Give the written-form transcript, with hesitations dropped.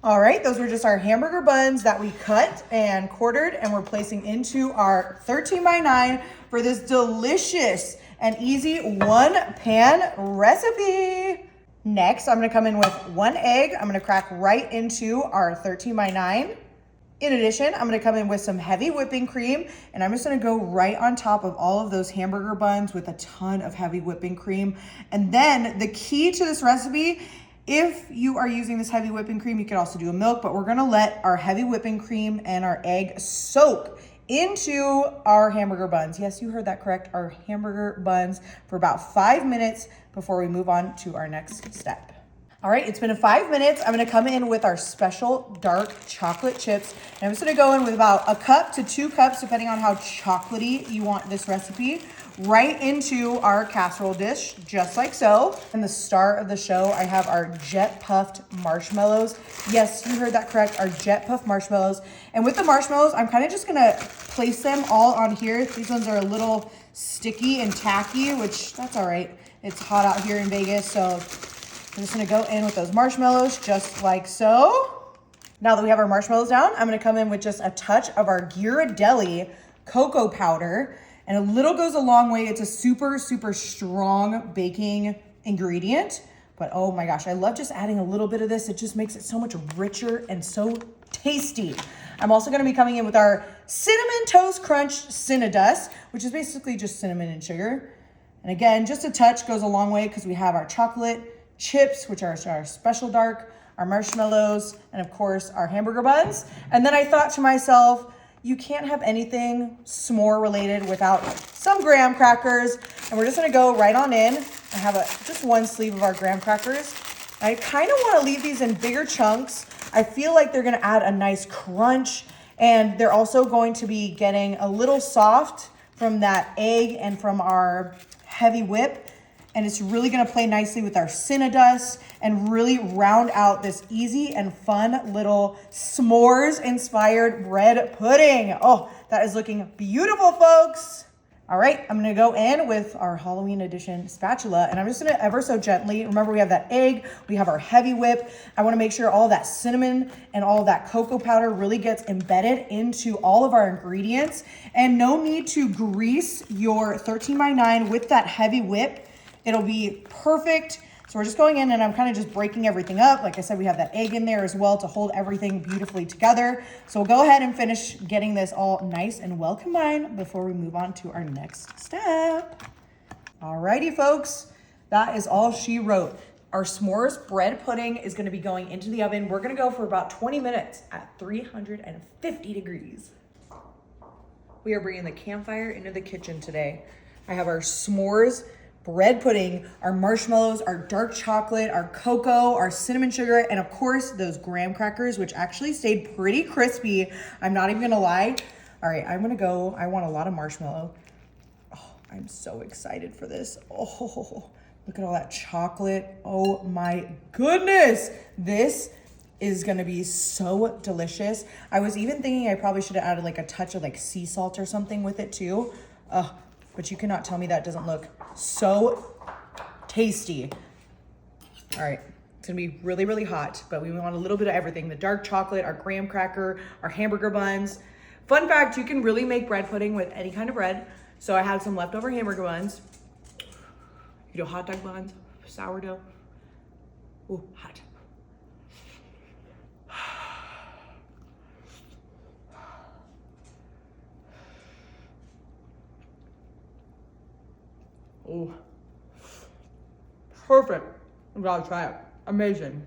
All right, those were just our hamburger buns that we cut and quartered and we're placing into our 13 by 9 for this delicious and easy one pan recipe. Next, I'm gonna come in with 1 egg. I'm gonna crack right into our 13 by 9. In addition, I'm gonna come in with some heavy whipping cream and I'm just gonna go right on top of all of those hamburger buns with a ton of heavy whipping cream. And then the key to this recipe, if you are using this heavy whipping cream, you could also do a milk, but we're gonna let our heavy whipping cream and our egg soak into our hamburger buns. Yes, you heard that correct, our hamburger buns for about 5 minutes before we move on to our next step. All right, it's been 5 minutes. I'm gonna come in with our special dark chocolate chips. And I'm just gonna go in with about 1 cup to 2 cups, depending on how chocolatey you want this recipe, right into our casserole dish, just like so. And the star of the show, I have our jet puffed marshmallows. Yes, you heard that correct, our jet puffed marshmallows. And with the marshmallows, I'm kind of just gonna place them all on here. These ones are a little sticky and tacky, which that's all right. It's hot out here in Vegas, so I'm just gonna go in with those marshmallows just like so. Now that we have our marshmallows down, I'm gonna come in with just a touch of our Ghirardelli cocoa powder, and a little goes a long way. It's a super, super strong baking ingredient, but oh my gosh, I love just adding a little bit of this. It just makes it so much richer and so tasty. I'm also gonna be coming in with our Cinnamon Toast Crunch Cinnadust, which is basically just cinnamon and sugar. And again, just a touch goes a long way because we have our chocolate chips, which are our special dark, our marshmallows, and of course our hamburger buns. And then I thought to myself, you can't have anything s'more related without some graham crackers. And we're just gonna go right on in. I have just 1 sleeve of our graham crackers. I kind of wanna leave these in bigger chunks. I feel like they're gonna add a nice crunch, and they're also going to be getting a little soft from that egg and from our heavy whip. And it's really gonna play nicely with our Cinnadust and really round out this easy and fun little s'mores inspired bread pudding. Oh, that is looking beautiful, folks. All right, I'm gonna go in with our Halloween edition spatula, and I'm just gonna ever so gently, remember we have that egg, we have our heavy whip. I wanna make sure all that cinnamon and all that cocoa powder really gets embedded into all of our ingredients. And no need to grease your 13 by 9 with that heavy whip. It'll be perfect. So we're just going in and I'm kind of just breaking everything up. Like I said, we have that egg in there as well to hold everything beautifully together. So we'll go ahead and finish getting this all nice and well combined before we move on to our next step. Alrighty, folks, that is all she wrote. Our s'mores bread pudding is gonna be going into the oven. We're gonna go for about 20 minutes at 350 degrees. We are bringing the campfire into the kitchen today. I have our s'mores bread pudding, our marshmallows, our dark chocolate, our cocoa, our cinnamon sugar, and of course those graham crackers, which actually stayed pretty crispy. I'm not even gonna lie. All right, I'm gonna go. I want a lot of marshmallow. Oh, I'm so excited for this. Oh, look at all that chocolate. Oh my goodness. This is gonna be so delicious. I was even thinking I probably should have added like a touch of like sea salt or something with it too. But you cannot tell me that doesn't look so tasty. All right, it's gonna be really, really hot, but we want a little bit of everything. The dark chocolate, our graham cracker, our hamburger buns. Fun fact, you can really make bread pudding with any kind of bread. So I had some leftover hamburger buns, hot dog buns, sourdough. Ooh, hot. Oh, perfect. I'm gonna try it. Amazing.